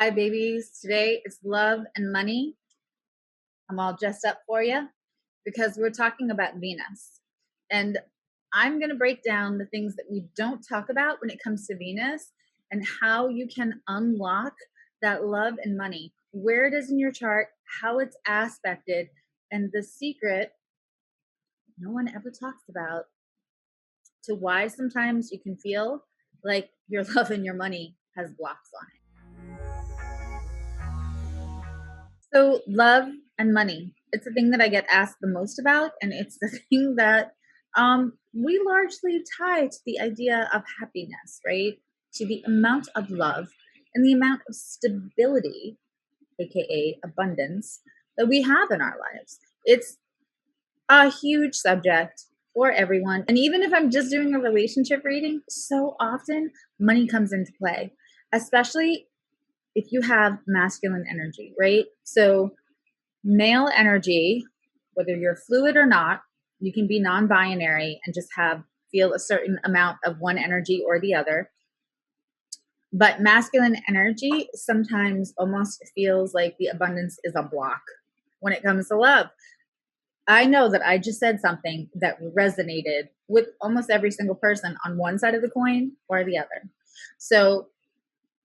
Hi, babies. Today it's love and money. I'm all dressed up for you because we're talking about Venus. And I'm going to break down the things that we don't talk about when it comes to Venus and how you can unlock that love and money, where it is in your chart, how it's aspected, and the secret no one ever talks about to why sometimes you can feel like your love and your money has blocks on it. So, love and money. It's the thing that I get asked the most about, and it's the thing that we largely tie to the idea of happiness, right? To the amount of love and the amount of stability, aka abundance, that we have in our lives. It's a huge subject for everyone. And even if I'm just doing a relationship reading, so often money comes into play, especially if you have masculine energy, right? So, male energy, whether you're fluid or not, you can be non-binary and just feel a certain amount of one energy or the other. But masculine energy sometimes almost feels like the abundance is a block when it comes to love. I know that I just said something that resonated with almost every single person on one side of the coin or the other. So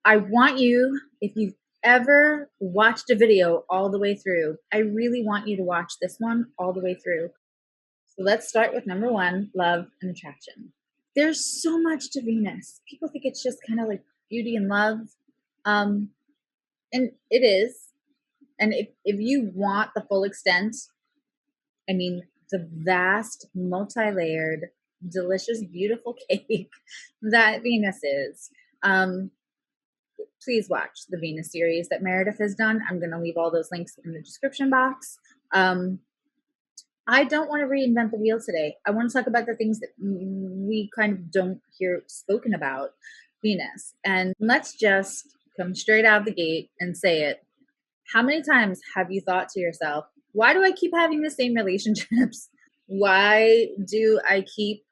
I want you, if you've ever watched a video all the way through, I really want you to watch this one all the way through. So let's start with number one, love and attraction. There's so much to Venus. People think it's just kind of like beauty and love. And it is. And if you want the full extent, I mean, the vast, multi-layered, delicious, beautiful cake that Venus is. Please watch the Venus series that Meredith has done. I'm going to leave all those links in the description box. I don't want to reinvent the wheel today. I want to talk about the things that we kind of don't hear spoken about Venus. And let's just come straight out of the gate and say it. How many times have you thought to yourself, why do I keep having the same relationships? Why do I keep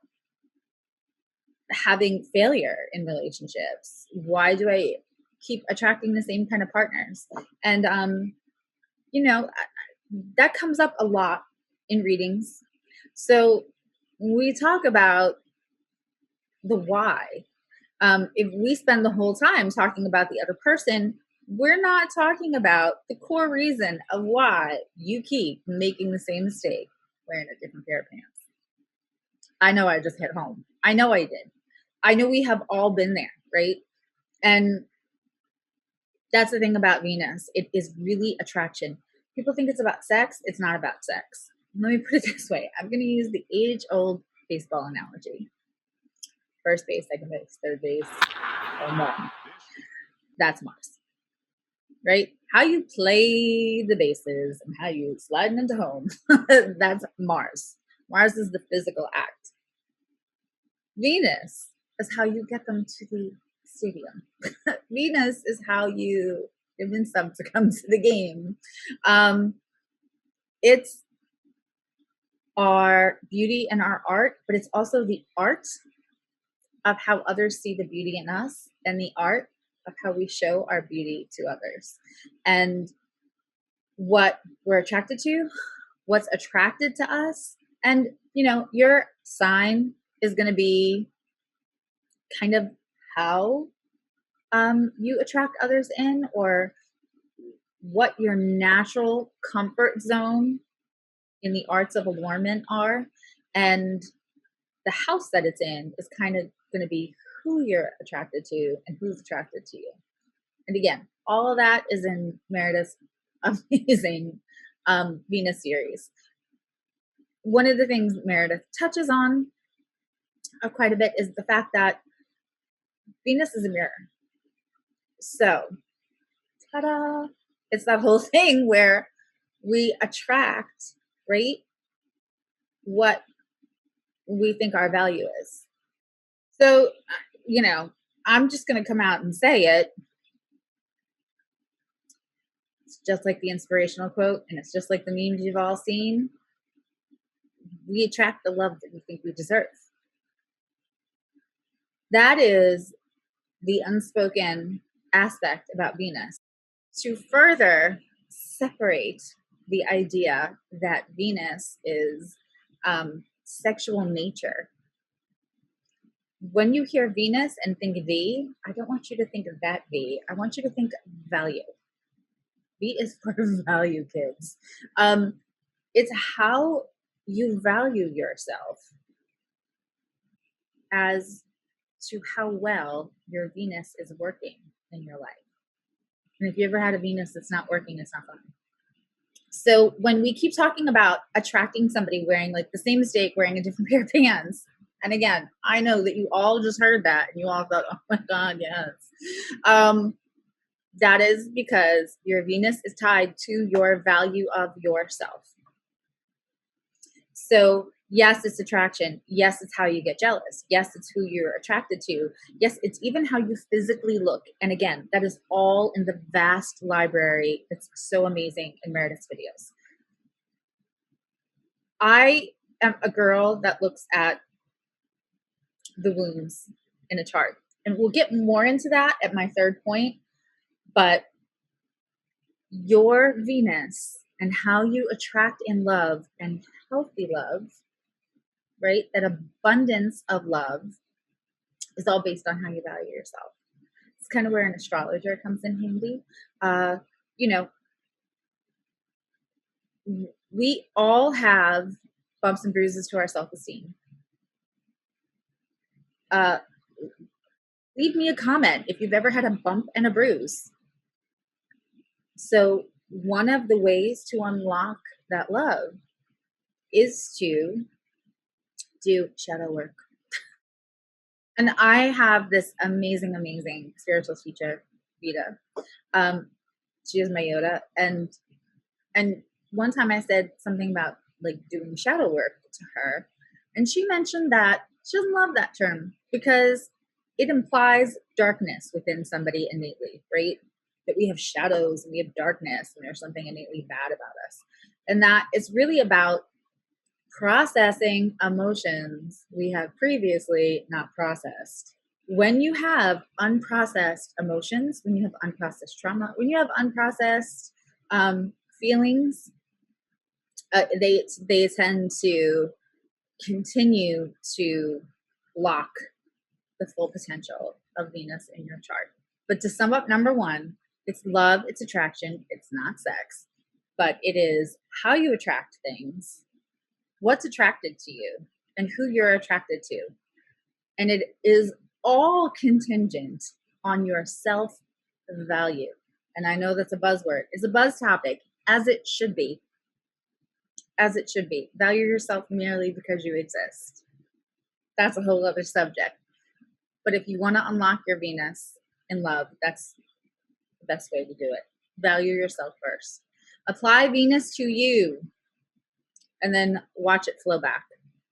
having failure in relationships? Why do I keep attracting the same kind of partners? And that comes up a lot in readings. So we talk about the why. If we spend the whole time talking about the other person, we're not talking about the core reason of why you keep making the same mistake wearing a different pair of pants. I know I just hit home. I know I did. I know we have all been there, right? And that's the thing about Venus. It is really attraction. People think it's about sex. It's not about sex. Let me put it this way. I'm going to use the age-old baseball analogy. First base, second base, third base, home run. That's Mars, right? How you play the bases and how you slide into home. That's Mars. Mars is the physical act. Venus is how you get them to the stadium. Venus is how you convince them to come to the game. It's our beauty and our art, but it's also the art of how others see the beauty in us and the art of how we show our beauty to others. And what we're attracted to, what's attracted to us. And, your sign is going to be kind of how you attract others in, or what your natural comfort zone in the arts of allurement are. And the house that it's in is kind of going to be who you're attracted to and who's attracted to you. And again, all of that is in Meredith's amazing Venus series. One of the things Meredith touches on quite a bit is the fact that Venus is a mirror. So, ta-da! It's that whole thing where we attract, right, what we think our value is. So, I'm just going to come out and say it. It's just like the inspirational quote, and it's just like the memes you've all seen. We attract the love that we think we deserve. That is the unspoken aspect about Venus. to further separate the idea that Venus is sexual nature. When you hear Venus and think V, I don't want you to think of that V. I want you to think value. V is for value, kids. It's how you value yourself as to how well your Venus is working in your life. And if you ever had a Venus that's not working, it's not fun. So when we keep talking about attracting somebody wearing like the same mistake, wearing a different pair of pants, and again, I know that you all just heard that and you all thought, oh my God, yes. That is because your Venus is tied to your value of yourself. So yes, it's attraction. Yes, it's how you get jealous. Yes, it's who you're attracted to. Yes, it's even how you physically look. And again, that is all in the vast library. It's so amazing in Meredith's videos. I am a girl that looks at the wounds in a chart. And we'll get more into that at my third point. But your Venus and how you attract in love and healthy love, right? That abundance of love is all based on how you value yourself. It's kind of where an astrologer comes in handy. You know, we all have bumps and bruises to our self-esteem. Leave me a comment if you've ever had a bump and a bruise. So one of the ways to unlock that love is to do shadow work. And I have this amazing, amazing spiritual teacher, Vita. She is my Yoda. And one time I said something about like doing shadow work to her. And she mentioned that she doesn't love that term because it implies darkness within somebody innately, right? That we have shadows and we have darkness and there's something innately bad about us. And that is really about processing emotions we have previously not processed. When you have unprocessed emotions, when you have unprocessed trauma, when you have unprocessed feelings, they tend to continue to block the full potential of Venus in your chart. But to sum up, number one, it's love, it's attraction, it's not sex, but it is how you attract things, what's attracted to you, and who you're attracted to. And it is all contingent on your self-value. And I know that's a buzzword. It's a buzz topic, as it should be. As it should be. Value yourself merely because you exist. That's a whole other subject. But if you want to unlock your Venus in love, that's the best way to do it. Value yourself first. Apply Venus to you and then watch it flow back.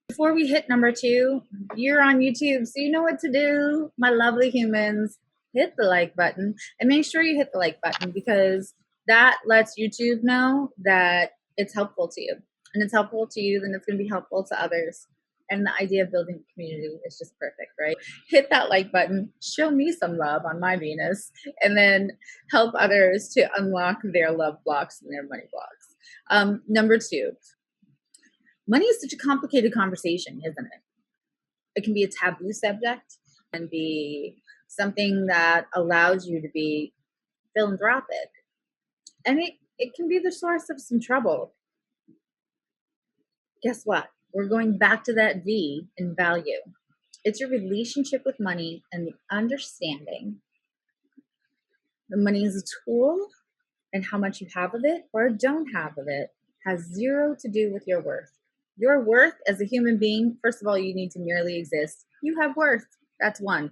Before we hit number 2, you're on YouTube, so you know what to do, my lovely humans. Hit the like button and make sure you hit the like button because that lets YouTube know that it's helpful to you. And it's helpful to you, then it's going to be helpful to others. And the idea of building a community is just perfect, right? Hit that like button, show me some love on my Venus, and then help others to unlock their love blocks and their money blocks. Number 2, money is such a complicated conversation, isn't it? It can be a taboo subject and be something that allows you to be philanthropic. And it can be the source of some trouble. Guess what? We're going back to that V in value. It's your relationship with money and the understanding that money is a tool and how much you have of it or don't have of it has zero to do with your worth. Your worth as a human being, first of all, you need to merely exist. You have worth. That's one.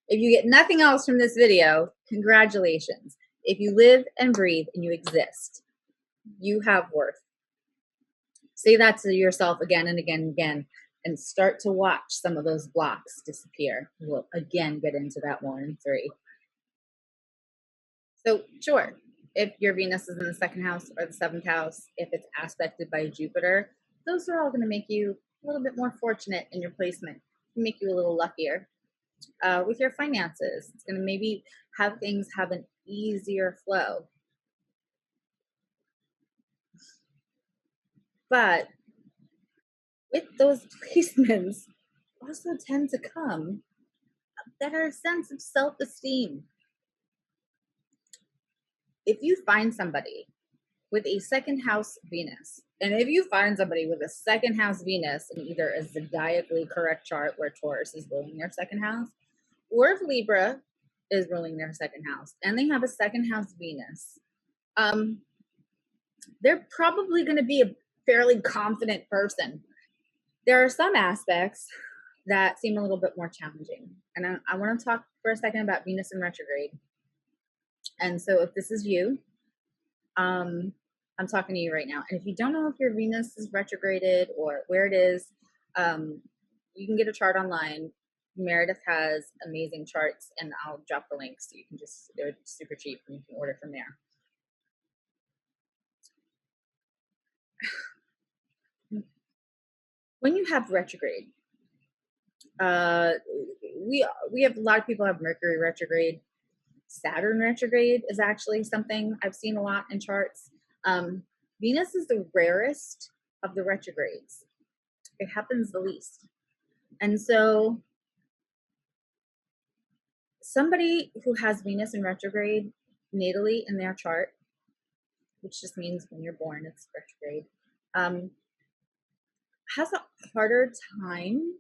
If you get nothing else from this video, congratulations. If you live and breathe and you exist, you have worth. Say that to yourself again and again and again, and start to watch some of those blocks disappear. We'll again get into that more in 3. So sure, if your Venus is in the 2nd house or the 7th house, if it's aspected by Jupiter, those are all going to make you a little bit more fortunate in your placement, make you a little luckier. With your finances, it's going to maybe have things have an easier flow. But with those placements also tend to come a better sense of self-esteem. If you find somebody with a second house Venus, and if you find somebody with a second house Venus in either a zodiacally correct chart where Taurus is ruling their second house, or if Libra is ruling their second house, and they have a second house Venus, they're probably going to be a fairly confident person. There are some aspects that seem a little bit more challenging. And I want to talk for a second about Venus in retrograde. And so if this is you, I'm talking to you right now. And if you don't know if your Venus is retrograded or where it is, you can get a chart online. Meredith has amazing charts, and I'll drop the link so you can just, they're super cheap and you can order from there. When you have retrograde, we have a lot of people have Mercury retrograde. Saturn retrograde is actually something I've seen a lot in charts. Venus is the rarest of the retrogrades. It happens the least. And so somebody who has Venus in retrograde natally in their chart, which just means when you're born, it's retrograde, has a harder time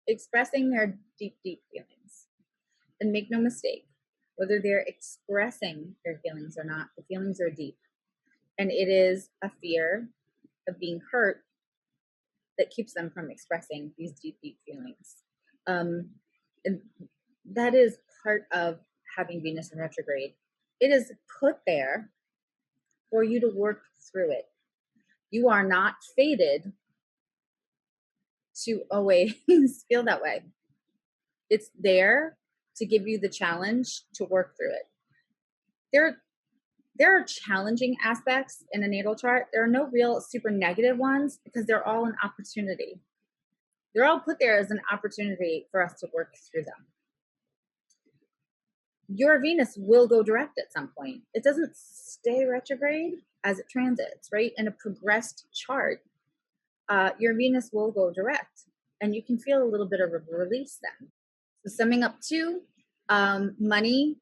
expressing their deep, deep feelings. And make no mistake, whether they're expressing their feelings or not, the feelings are deep. And it is a fear of being hurt that keeps them from expressing these deep, deep feelings. And that is part of having Venus in retrograde. It is put there for you to work through it. You are not fated to always feel that way. It's there to give you the challenge to work through it. There are challenging aspects in a natal chart. There are no real super negative ones because they're all an opportunity. They're all put there as an opportunity for us to work through them. Your Venus will go direct at some point. It doesn't stay retrograde as it transits, right? In a progressed chart, your Venus will go direct, and you can feel a little bit of a release then. So summing up too, money,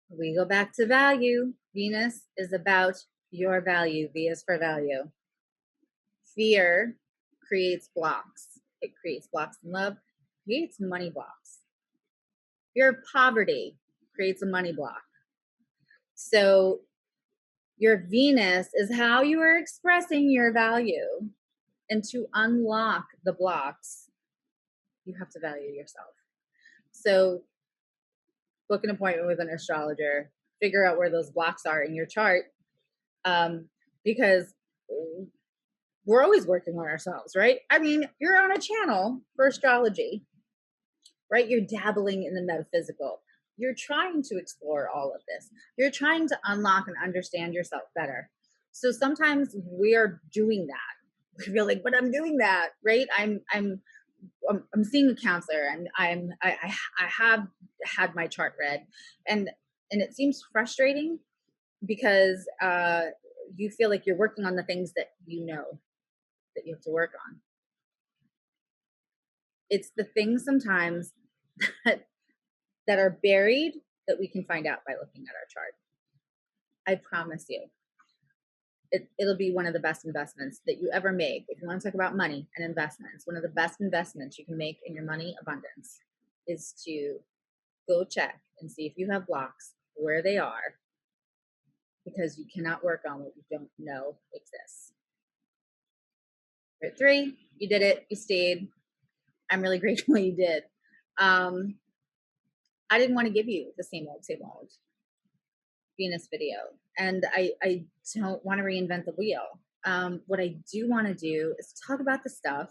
we go back to value. Venus is about your value. V is for value. Fear creates blocks. It creates blocks in love, creates money blocks. Fear of poverty creates a money block. So your Venus is how you are expressing your value. And to unlock the blocks, you have to value yourself. So book an appointment with an astrologer, figure out where those blocks are in your chart, because we're always working on ourselves, right? I mean, you're on a channel for astrology, right? You're dabbling in the metaphysical. You're trying to explore all of this. You're trying to unlock and understand yourself better. So sometimes we are doing that. We feel like, but I'm doing that, right? I'm seeing a counselor, and I have had my chart read, and it seems frustrating because you feel like you're working on the things that you know that you have to work on. It's the things sometimes that are buried that we can find out by looking at our chart. I promise you. It'll be one of the best investments that you ever make. If you want to talk about money and investments, one of the best investments you can make in your money abundance is to go check and see if you have blocks, where they are, because you cannot work on what you don't know exists. Part 3, you did it. You stayed. I'm really grateful you did. I didn't want to give you the same old Venus video, and I don't want to reinvent the wheel. What I do want to do is talk about the stuff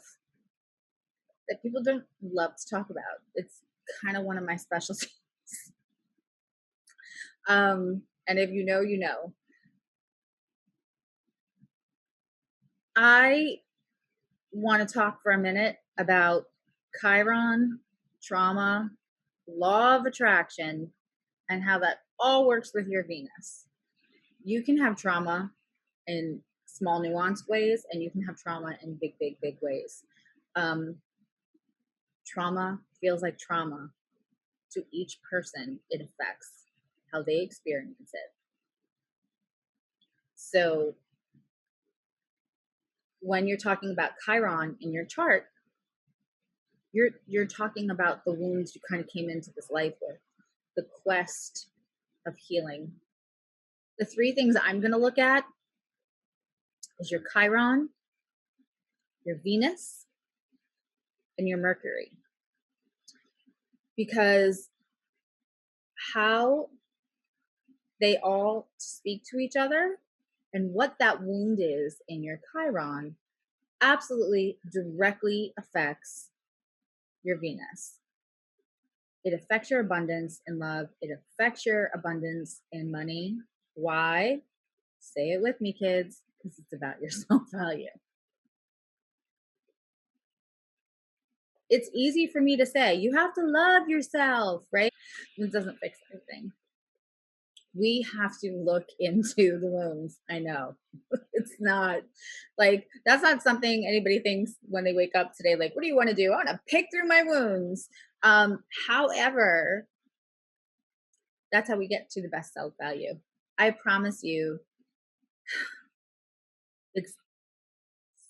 that people don't love to talk about. It's kind of one of my specialties. And if you know, you know. I want to talk for a minute about Chiron, trauma, law of attraction, and how that all works with your Venus. You can have trauma in small nuanced ways, and you can have trauma in big, big, big ways. Trauma feels like trauma to each person. It affects how they experience it. So when you're talking about Chiron in your chart, you're talking about the wounds you kind of came into this life with, the quest of healing. The three things I'm going to look at is your Chiron, your Venus, and your Mercury. Because how they all speak to each other and what that wound is in your Chiron absolutely directly affects your Venus. It affects your abundance in love. It affects your abundance in money. Why? Say it with me, kids, because it's about your self-value. It's easy for me to say, you have to love yourself, right? It doesn't fix anything. We have to look into the wounds. I know. It's not like, that's not something anybody thinks when they wake up today, like, what do you want to do? I want to pick through my wounds. However, that's how we get to the best self-value. I promise you, it's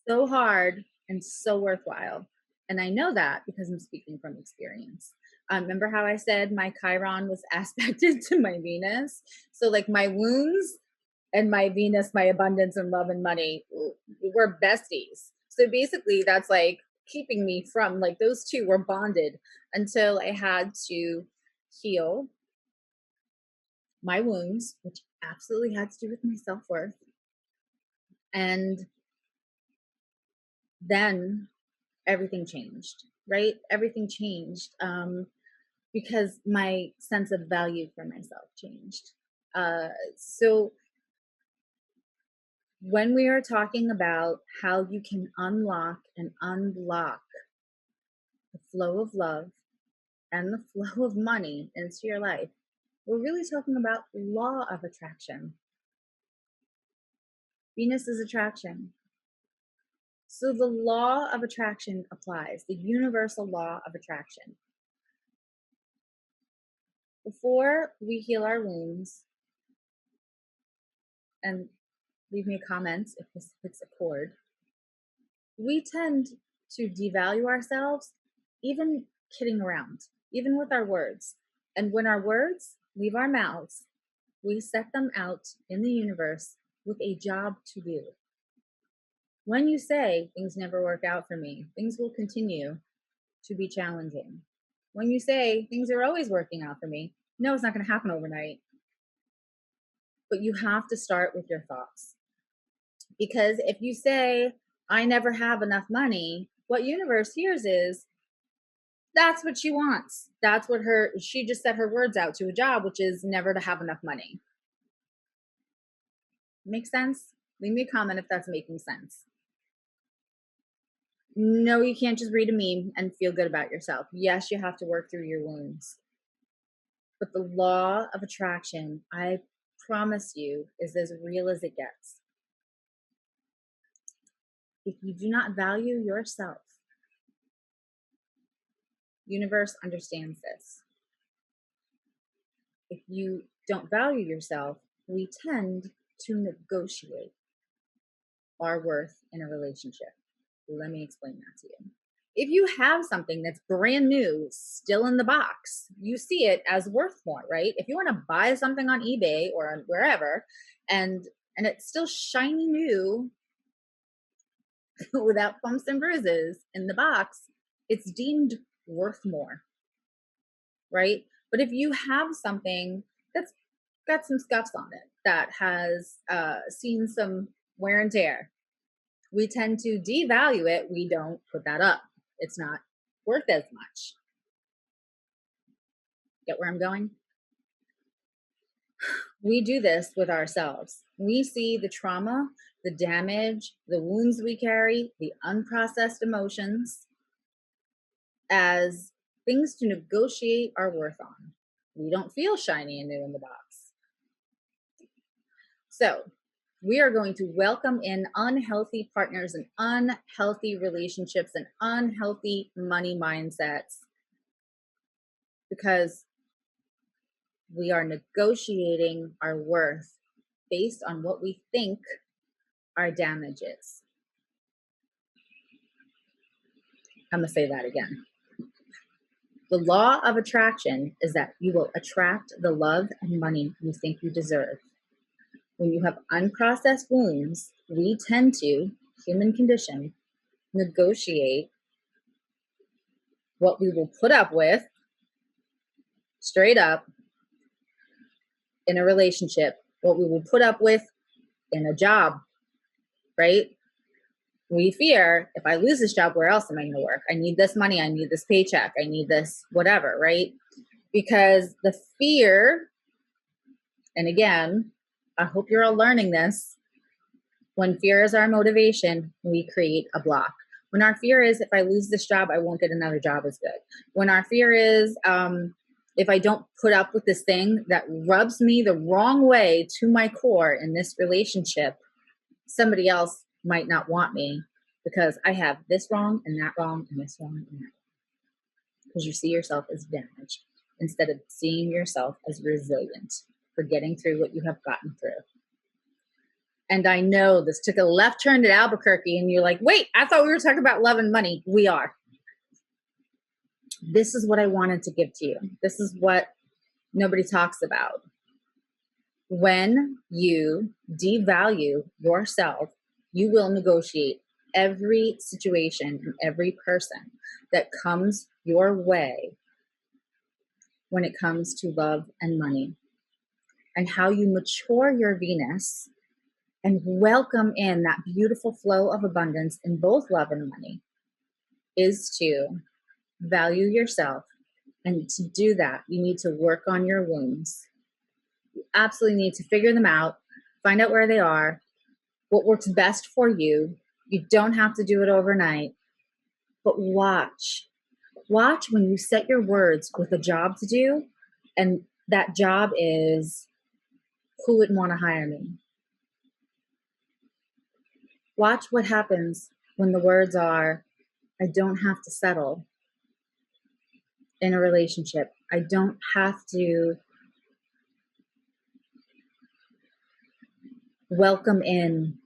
so hard and so worthwhile. And I know that because I'm speaking from experience. Remember how I said my Chiron was aspected to my Venus? So like my wounds and my Venus, my abundance and love and money were besties. So basically that's like keeping me from, like, those two were bonded until I had to heal my wounds, which absolutely had to do with my self-worth. And then everything changed, right? Everything changed because my sense of value for myself changed. So when we are talking about how you can unlock and unblock the flow of love and the flow of money into your life, we're really talking about law of attraction. Venus is attraction. So the law of attraction applies, the universal law of attraction. Before we heal our wounds, and leave me comments if this hits a chord, we tend to devalue ourselves, even kidding around, even with our words. And when our words leave our mouths, we set them out in the universe with a job to do. When you say things never work out for me, things will continue to be challenging. When you say things are always working out for me, no, it's not going to happen overnight. But you have to start with your thoughts. Because if you say, I never have enough money, what universe hears is, that's what she wants. That's what she just set her words out to a job, which is never to have enough money. Make sense? Leave me a comment if that's making sense. No, you can't just read a meme and feel good about yourself. Yes, you have to work through your wounds. But the law of attraction, I promise you, is as real as it gets. If you do not value yourself, universe understands this. If you don't value yourself, we tend to negotiate our worth in a relationship. Let me explain that to you. If you have something that's brand new, still in the box, you see it as worth more, right? If you want to buy something on eBay or wherever, and it's still shiny new without bumps and bruises in the box, it's deemed worth more, right? But if you have something that's got some scuffs on it, that has seen some wear and tear, we tend to devalue it. We don't put that up. It's not worth as much. Get where I'm going? We do this with ourselves. We see the trauma, the damage, the wounds we carry, the unprocessed emotions as things to negotiate our worth on. We don't feel shiny and new in the box. So We are going to welcome in unhealthy partners and unhealthy relationships and unhealthy money mindsets because we are negotiating our worth based on what we think our damage is. I'm going to say that again. The law of attraction is that you will attract the love and money you think you deserve. When you have unprocessed wounds, we tend to, human condition, negotiate what we will put up with straight up in a relationship, what we will put up with in a job, right? We fear, if I lose this job, where else am I going to work? I need this money. I need this paycheck. I need this whatever, right? Because the fear, and again, I hope you're all learning this. When fear is our motivation, we create a block. When our fear is, if I lose this job, I won't get another job as good. When our fear is, if I don't put up with this thing that rubs me the wrong way to my core in this relationship, somebody else might not want me because I have this wrong and that wrong and this wrong and that. Because you see yourself as damaged instead of seeing yourself as resilient for getting through what you have gotten through. And I know this took a left turn at Albuquerque and you're like, wait, I thought we were talking about love and money. We are. This is what I wanted to give to you. This is what nobody talks about. When you devalue yourself, you will negotiate every situation and every person that comes your way when it comes to love and money. And how you mature your Venus and welcome in that beautiful flow of abundance in both love and money is to value yourself. And to do that, you need to work on your wounds. You absolutely need to figure them out, find out where they are, what works best for you. You don't have to do it overnight, but watch. Watch when you set your words with a job to do, and that job is, who would want to hire me? Watch what happens when the words are, I don't have to settle in a relationship. I don't have to welcome in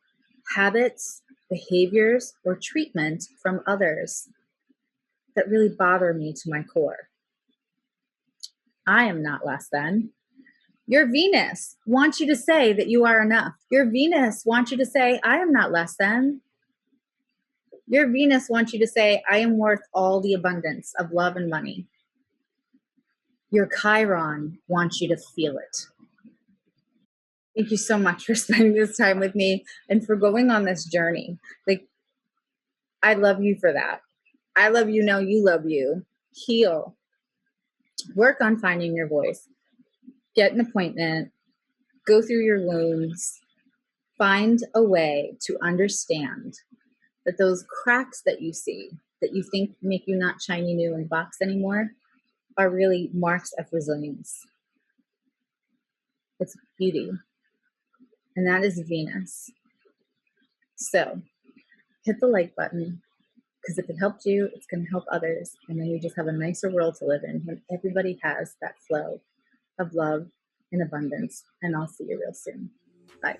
habits, behaviors, or treatment from others that really bother me to my core. I am not less than. Your Venus wants you to say that you are enough. Your Venus wants you to say, I am not less than. Your Venus wants you to say, I am worth all the abundance of love and money. Your Chiron wants you to feel it. Thank you so much for spending this time with me and for going on this journey. Like, I love you for that. I love you, know you love you. Heal. Work on finding your voice. Get an appointment. Go through your wounds. Find a way to understand that those cracks that you see, that you think make you not shiny new and box anymore, are really marks of resilience. It's beauty. And that is Venus. So hit the like button, because if it helped you, it's going to help others. And then you just have a nicer world to live in when everybody has that flow of love and abundance. And I'll see you real soon. Bye.